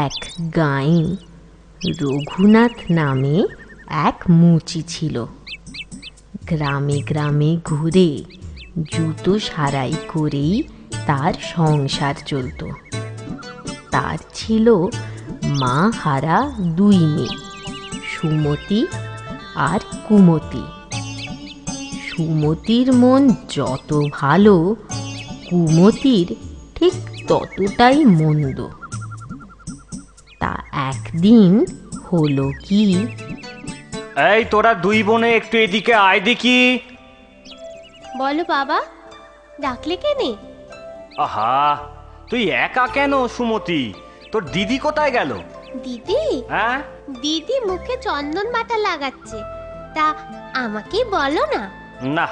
এক গাঁয়ে রঘুনাথ নামে এক মুচি ছিল। গ্রামে গ্রামে ঘুরে জুতো সারাই করেই তার সংসার চলত। তার ছিল মা হারা দুই মেয়ে, সুমতি আর কুমতি। সুমতির মন যত ভালো, কুমতির ঠিক ততটাই মন্দ। তা একদিন হলো কি, এই তোরা দুই বোনে একটু এদিকে আয় দেখি। বলো বাবা, ডাকলে কেনে? আহা, তুই একা কেন সুমতি? তোর দিদি কোথায় গেল? দিদি? হ্যাঁ, দিদি মুখে চন্দন বাটা লাগাচ্ছে, তা আমাকে বলো না। না,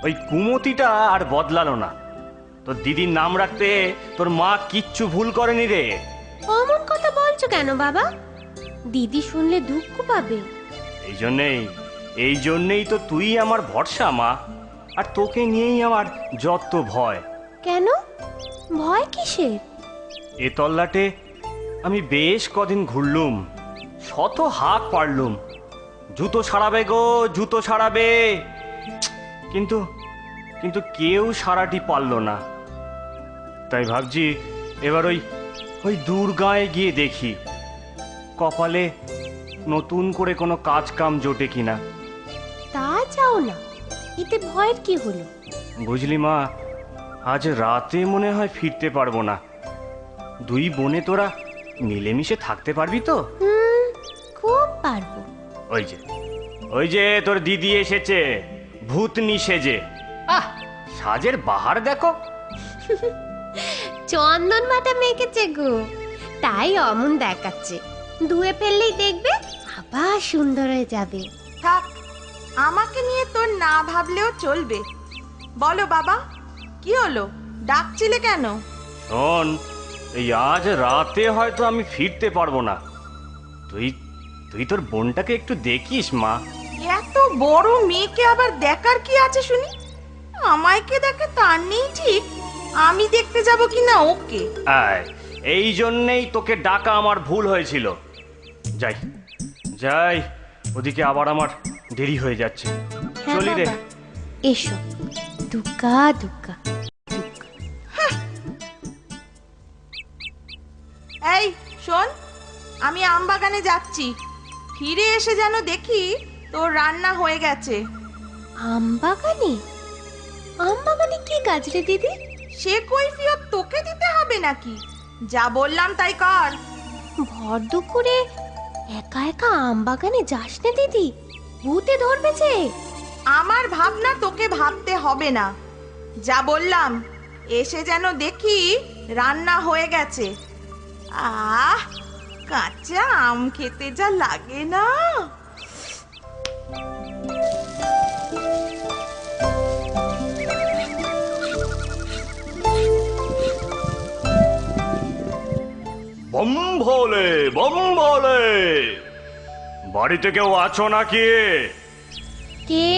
ওই কুমতিটা আর বদলালো না। তোর দিদির নাম রাখতে তোর মা কিচ্ছু ভুল করেনি রে। অমন কথা বলছো কেন বাবা? দিদি শুনলে দুঃখ পাবে। এই জন্যেই তো তুই আমার ভরসা মা, আর তোকে নিয়েই আমার যত ভয়। কেন? ভয় কিসের? এ তল্লাটে আমি বেশ কদিন ঘুরলুম, শত হাঁক পারলুম, জুতো ছাড়াবে গো, জুতো ছাড়াবে, কিন্তু কিন্তু কেউ সারাটি পারল না। তাই ভাবছি এবার ওই দূর গাঁয়ে গিয়ে দেখি, কপালে নতুন করে কোনো কাজ কাম জোটে কিনা। তা যাও না, এতে ভয়ের কি হলো? বুঝলি মা, আজ রাতে মনে হয় ফিরতে পারবো না। দুই বোনে তোরা মিলেমিশে থাকতে পারবি তো? খুব পারবো। ওই যে তোর দিদি এসেছে, ভূতনি সেজে। আহ, সাজের বাহার দেখো। চন্দন বাটা মেখেছে গো, তাই অমন দেখাচ্ছে। ধুয়ে ফেললেই দেখবে আবার সুন্দর হয়ে যাবে। থাক, আমাকে নিয়ে তোর না ভাবলেও চলবে। বলো বাবা, কি হলো? ডাকছিলে কেন? শোন, এই আজ রাতে হয়তো আমি ফিরতে পারবো না। তুই তোর বোনটাকে একটু দেখিস মা। এত বড় মেয়েকে আবার দেখার কি আছে শুনি? আমায়কে দেখে তার নেই ঠিক, আমি দেখতে যাব কিনা ওকে। আয়, এই জন্যেই তোকে ডাকা আমার ভুল হয়েছিল। যাই যাই, ওদিকে আবার আমার দেরি হয়ে যাচ্ছে। হ্যাঁ চলি রে। বাবা, এসো। দুগ্গা দুগ্গা। এই শোন, আমি আমবাগানে যাচ্ছি, ফিরে এসে যেন দেখি তোর রান্না হয়ে গেছে। আমবাগানে? আমবাগানে কি কাজ রে দিদি? সে কৈফিয়ত তোকে দিতে হবে নাকি? যা বললাম তাই কর। ভর দুপুরে একা একা আমবাগানে যাস না দিদি, ভূতে ধরবে যে। আমার ভাবনা তোকে ভাবতে হবে না, যা বললাম এসে যেন দেখি রান্না হয়ে গেছে। আহ, কাঁচা আম খেতে যা লাগে না। বম ভোলে, বম ভোলে, বাড়িতে কেউ আছো নাকি? কে?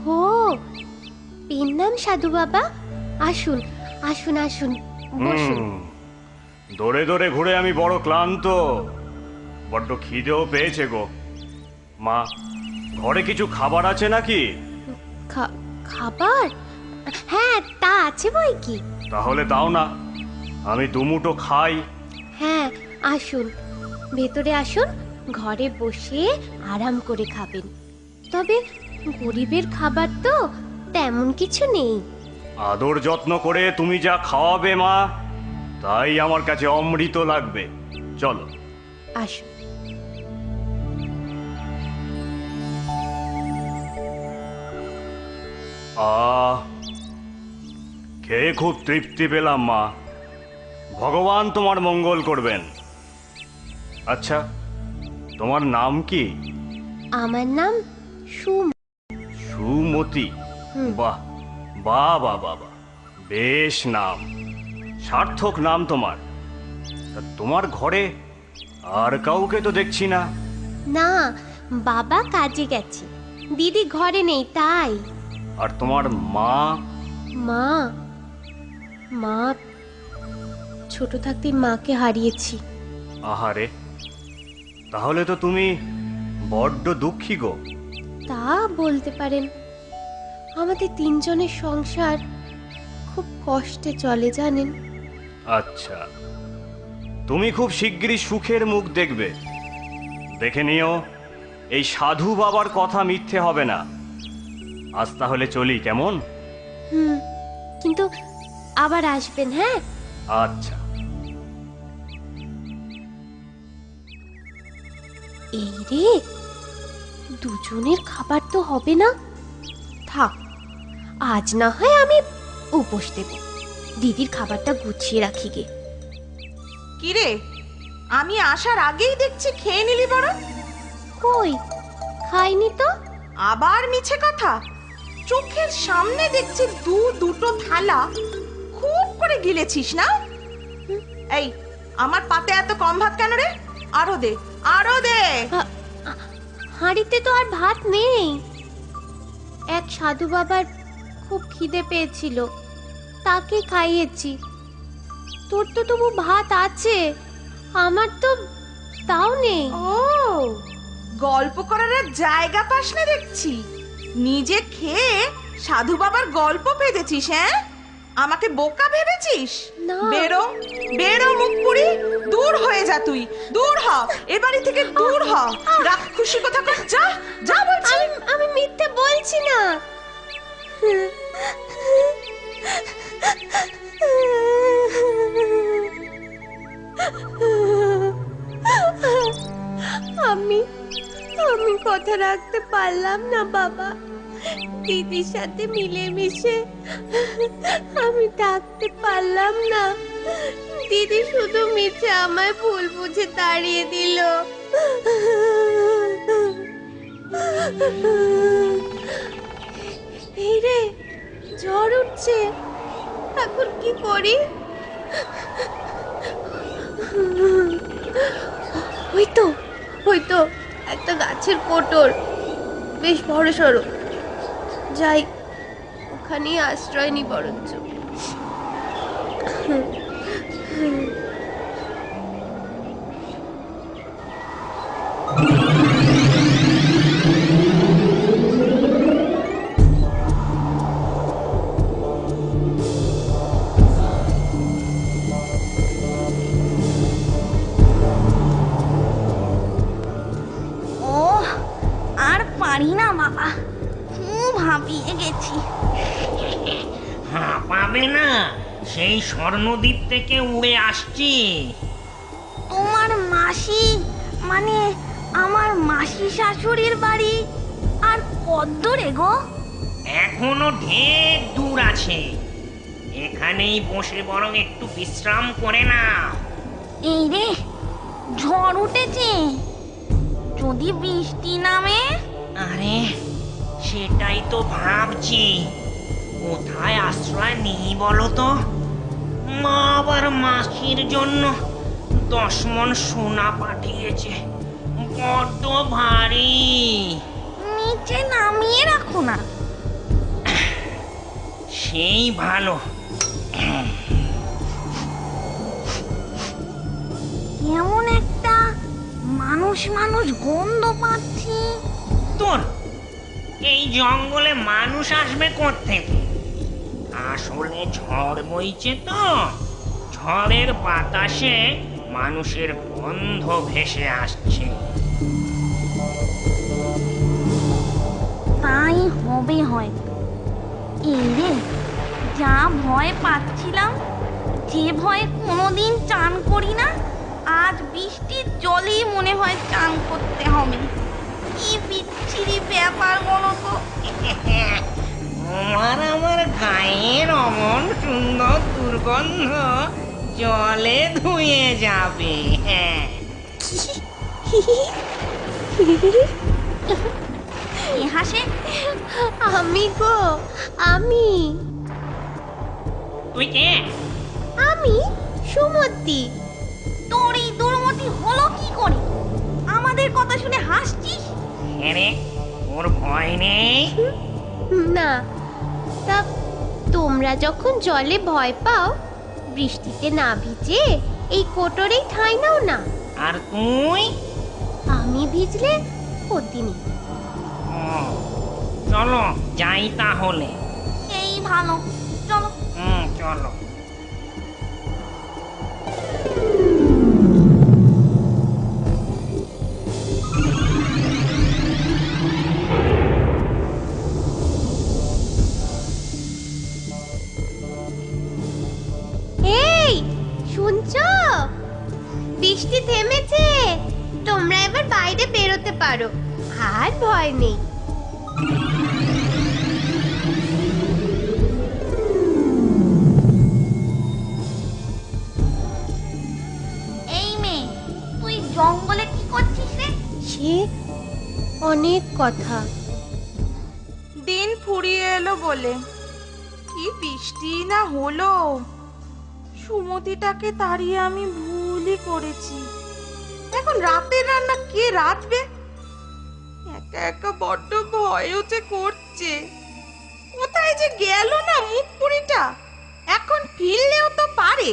হো, পিন্নাম সাধু বাবা, আসুন আসুন আসুন, বসুন। দৌড়ে দৌড়ে ঘুরে আমি বড় ক্লান্ত, বড্ড খিদেও পেয়েছে গো। মা, ঘরে কিছু খাবার আছে নাকি? খাবার? হ্যাঁ, তা আছে বই কি। তাহলে দাও না, আমি দুমুটো খাই। হ্যাঁ, আসুন, ভেতরে আসুন, ঘরে বসে আরাম করে খাবেন। তবে গরিবের খাবার তো তেমন কিছু নেই। আদর যত্ন করে তুমি যা খাওয়াবে মা, তাই আমার কাছে অমৃত লাগবে। চলো আসুন। খেয়ে খুব তৃপ্তি পেলাম মা। ভগবান তোমার মঙ্গল করবেন। আচ্ছা, তোমার নাম কি? আমার নাম সুমতি। বাহ বাহ বাহ বাহ, বেশ নাম, সার্থক নাম তোমার। তা তোমার ঘরে আর কাউকে তো দেখছি না। না, বাবা কাজে গেছে, দিদি ঘরে নেই তাই। আর তোমার মা? মা মা ছোট থাকতে মাকে হারিয়েছি। আহারে, তাহলে তো তুমি বড্ড দুঃখী গো। তা বলতে পারেন। আমাদের তিনজনের সংসার খুব কষ্টে চলে জানেন। আচ্ছা, তুমি খুব শিগগিরই সুখের মুখ দেখবে। দেখে নিও এই সাধু বাবার কথা মিথ্যে হবে না। আজ তাহলে চলি, কেমন? কিন্তু আবার আসবেন, হ্যাঁ? আচ্ছা। এই রে, দুজনের খাবার তো হবে না। থাক, আজ না হয় আমি উপোস দেব। দিদির খাবারটা গুছিয়ে রাখি গে। কিরে, আমি আসার আগেই দেখছি খেয়ে নিলি বড়। কই, খাইনি তো। আবার মিছে কথা। চোখের সামনে দেখছি দুটো থালা খুব করে গিলেছিস না? এই, আমার পাতে এত কম ভাত কেন রে? আরো দে, আরো দে। হাঁড়িতে তো আর ভাত নেই। এক সাধু বাবার খুব খিদে পেয়েছিল, তাকে খাইয়েছি। তোর তো তবু ভাত আছে, আমার তো তাও নেই। ও, গল্প করার আর জায়গা পাস না দেখছি। নিজে খেয়ে সাধু বাবার গল্প পেতেছিস, হ্যাঁ? আমাকে বোকা ভেবেছিস? না। বেরো, বেরো মুখ পুরি। দূর হয়ে যা তুই, দূর হ, এ বাড়ি থেকে দূর হ। রাক্ষসী কথা কর, যা যা বলছি। আমি মিথ্যে বলছি না। আমি আমি কথা রাখতে পারলাম না বাবা। দিদির সাথে মিলেমিশে আমি থাকতে পারলাম না। দিদি শুধু মিছে আমায় ভুল বুঝে তাড়িয়ে দিল। এই রে, জ্বর উঠছে, এখন কি করি? ওই তো একটা গাছের কোটর, বেশ বড় সড়ো। যাই, ওখানেই আশ্রয় নি বরঞ্চ। পারি না বাবা, খুব হাঁপিয়ে গেছি। পাবে না, সেই স্বর্ণদ্বীপ থেকে উড়ে আসছি। তোমার মাসি, মানে আমার মাসি শাশুড়ির বাড়ি আর কত দূরে গো? এখনো ঢের দূর আছে। এখানেই বসে বরং একটু বিশ্রাম করে না। এই রে, ঝড় উঠেছে, যদি বৃষ্টি নামে? আরে সেটাই তো ভাবছি, কোথায় আশ্রয় নেই বলো তো? মা আবার মাসির জন্য 10 মণ সোনা পাঠিয়েছে, বড্ড ভারী। নিচে নামিয়ে রাখো না। সেই ভালো। কেমন একটা মানুষ মানুষ গন্ধ পাচ্ছি। তোর এই জঙ্গলে মানুষ আসবে কোত্থেকে? আসলে ঝড় বইছে তো, ঝড়ের বাতাসে মানুষের গন্ধ ভেসে আসছে। তাই হবে হয়তো। এই রে, যা ভয় পাচ্ছিলাম, যে ভয়ে কোনোদিন চান করি না, আজ বৃষ্টির জলেই মনে হয় চান করতে হবে। কি বিচ্ছিরি ব্যাপার বলো তো। আমার গায়ের অমন সুন্দর দুর্গন্ধ জলে ধুয়ে যাবে। হ্যাঁ, কে হাসে? আমি গো, আমি তুই কে? আমি সুমতি। তোর এই দুর্মতি হলো কি করে? আমাদের কথা শুনে হাসছিস? রে, ওর ভয় নেই? না, তা তোমরা যখন জলে ভয় পাও, বৃষ্টিতে না ভিজে এই কোটরেই ঠাঁই নাও না। আর তুই? আমি ভিজলে ক্ষতি নেই। চলো যাই তাহলে। এই ভালো, চলো। চলো। এই শুনছো, বৃষ্টি থেমেছে, তোমরা এবার বাইরে বেরোতে পারো, আর ভয় নেই। এই মেয়ে, তুই জঙ্গলে কি করছিস রে? সে অনেক কথা। দিন ফুরিয়ে এলো বলে কি বৃষ্টি না হলো। সুমতিটাকে তাড়িয়ে আমি ভুলই করেছি। এখন রাতের রান্না কে রাঁধবে? একা একা বড্ড ভয়ও যে করছে। কোথায় যে গেল না মুখ পুরিটা? এখন ফিরলেও তো পারে।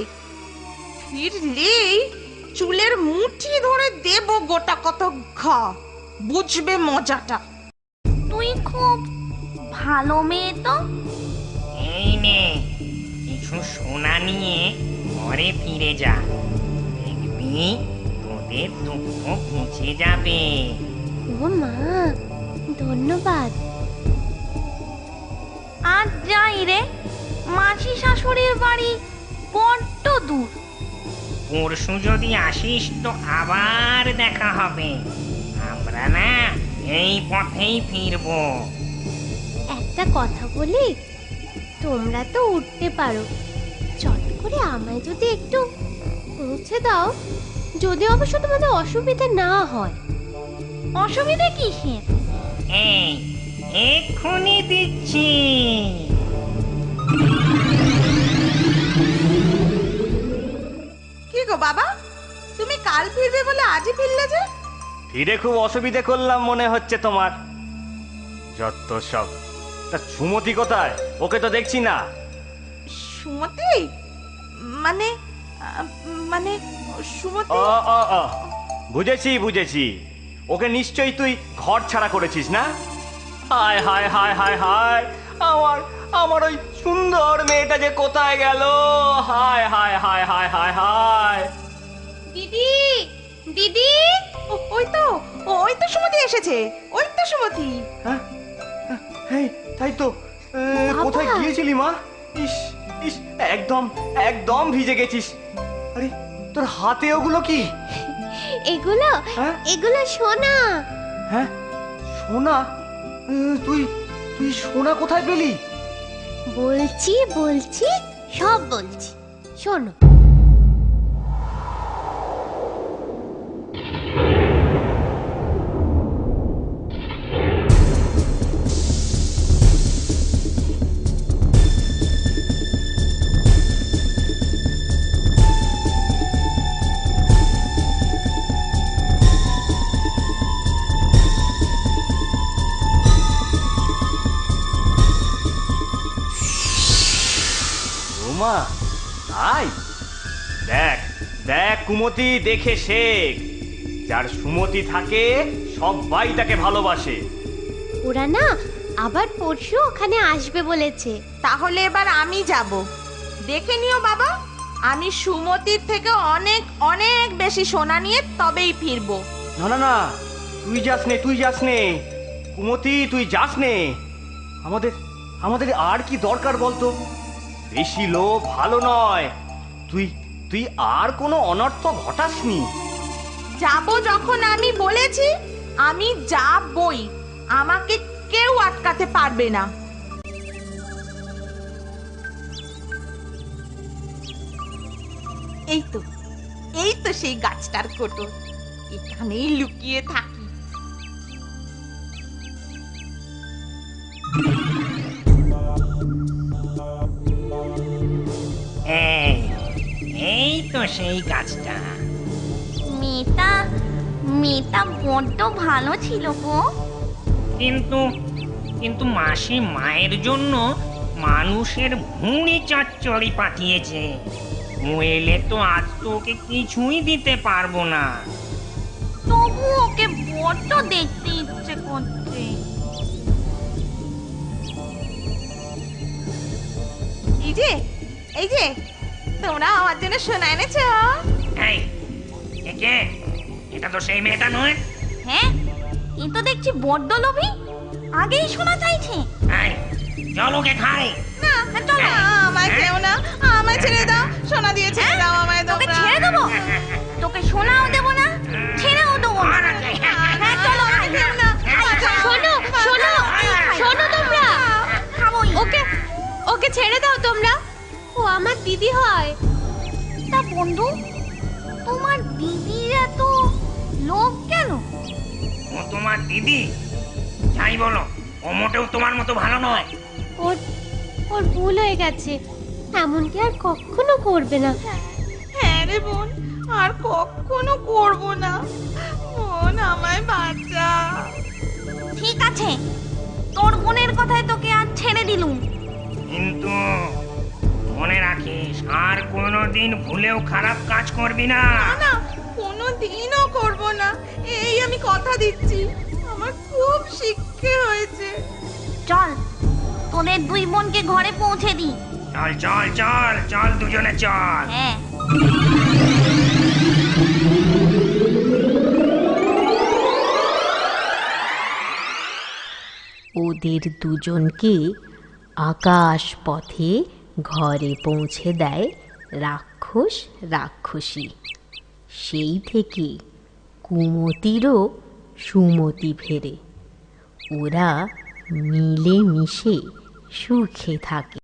ফিরলেই চুলের মুঠি ধরে দেব গোটা কত ঘা, বুঝবে মজাটা। তুই খুব ভালো মেয়ে তো। এই নে, কিছু সোনা নিয়ে ঘরে ফিরে যা, দেখবি তোদের দুঃখ ঘুচে যাবে। ও মা, ধন্যবাদ। আজ যাই রে, মাসি শাশুড়ির বাড়ি বড্ড দূর। পরশু যদি আসিস তো আবার দেখা হবে। আমরা না এই পথেই ফিরবো। একটা কথা বলি, তোমরা তো উঠতে পারো, চট করে আমায় যদি একটু পৌঁছে দাও, যদি অবশ্য তোমাদের অসুবিধা না হয়। অসুবিধে কিসের? এই এক্ষুনি দিচ্ছি। কি গো বাবা, তুমি কাল ফিরবে বলে আজই ফিরলে যে? ফিরে খুব অসুবিধে করলাম মনে হচ্ছে তোমার। যত সব। তা সুমতি কোথায়? ওকে তো দেখছি না। সুমতি? মানে মানে সুমতি? ও ও ও, বুঝেছি বুঝেছি। ওকে নিশ্চয়ই তুই ঘর ছাড়া করেছিস না? হায় হায় হায় হায় হায়, আমার আমার ওই সুন্দর মেয়েটা যে কোথায় গেল? হায় হায় হায় হায় হায় হায়। দিদি, দিদি, ওই তো সুমতি এসেছে, ওই তো সুমতি। হ্যাঁ এই তাই তো। কোথায় গিয়েছিলি মা? ইস ইস, একদম একদম ভিজে গেছিস। আরে তোর হাতে ওগুলো কি? এগুলো হ্যাঁ? এগুলো সোনা। হ্যাঁ সোনা? তুই তুই সোনা কোথায় পেলি? বলছি বলছি, সব বলছি, শোনো। ওমা, তাই? দেখ দেখ কুমতি, দেখে শেখ। যার সুমতি থাকে সবাই তাকে ভালোবাসে। ওরা না আবার পরশু ওখানে আসবে বলেছে। তাহলে এবার আমি যাব। দেখে নিও বাবা, আমি সুমতির থেকে অনেক অনেক বেশি সোনা নিয়ে তবেই ফিরবো। না না না, তুই যাস নে, তুই যাস নে কুমতি, তুই যাস নে। আমাদের আমাদের আর কি দরকার বলতো? বেশি লোভ ভালো নয়। তুই তুই আর কোনো অনর্থ ঘটাসনি। যাব যখন আমি বলেছি, আমি যাবই। আমাকে কেউ আটকাতে পারবে না। এই তো সেই গাছটার কোটর, এখানেই লুকিয়ে থাকি। এই তো সেই গাছটা। মেয়েটা বড্ড ভালো ছিল গো। কিন্তু কিন্তু মাসি মায়ের জন্য মানুষের ভুঁড়ি চচ্চড়ি পাঠিয়েছে। ও এলে তো আজ তো ওকে কিছুই দিতে পারবো না। তবু ওকে বড্ড দেখতে ইচ্ছে করছে। এই যে তোমরা আমার জন্য সোনা এনেছো। এই কে? এটা তো সেই মেয়েটা নয়। হ্যাঁ, এ তো দেখছি বড্ড লোভী, আগেই শোনা চাইছে। এই চল ওকে খাই। না চলো। আমায় খেও না, আমায় ছেড়ে দাও, সোনা দিয়ে ছেড়ে দাও আমায় তোকে তোমরা। ছেড়ে দেবো? তোকে সোনাও দেবো না, ছেড়েও দেবো না। হ্যাঁ চলো। খেও না। শোনো শোনো শোনো তোমরা, খাবোই। ওকে ছেড়ে দাও তোমরা, ও আমার দিদি হয়। তা বন্ধু, তোমার দিদির এত লোভ কেন? ও তোমার দিদি? যাই বলো, ও মোটেও তোমার মতো ভালো নয়। ওর ভুল হয়ে গেছে, এমনকি আর কখনো করবে না। হ্যাঁ রে বোন, আর কখনো করবো না। বোন আমায় বাঁচা। ঠিক আছে, তোর বোনের কথায় তোকে আজ ছেড়ে দিলুম। কিন্তু মনে রাখিস, আর কোনোদিন ভুলেও খারাপ কাজ করবি না। না, কোনো দিনও করবো না, এই আমি কথা দিচ্ছি। আমার খুব শিক্ষা হয়েছে। চল, তোদের দুই বোনকে ঘরে পৌঁছে দি। চল চল চল চল, দুজনে চল। হ্যাঁ। ওদের দুজনকে আকাশ পথে ঘরে পৌঁছে দেয় রাক্ষস রাক্ষসী। সেই থেকে কুমতিরও সুমতি ফেরে। ওরা মিলেমিশে সুখে থাকে।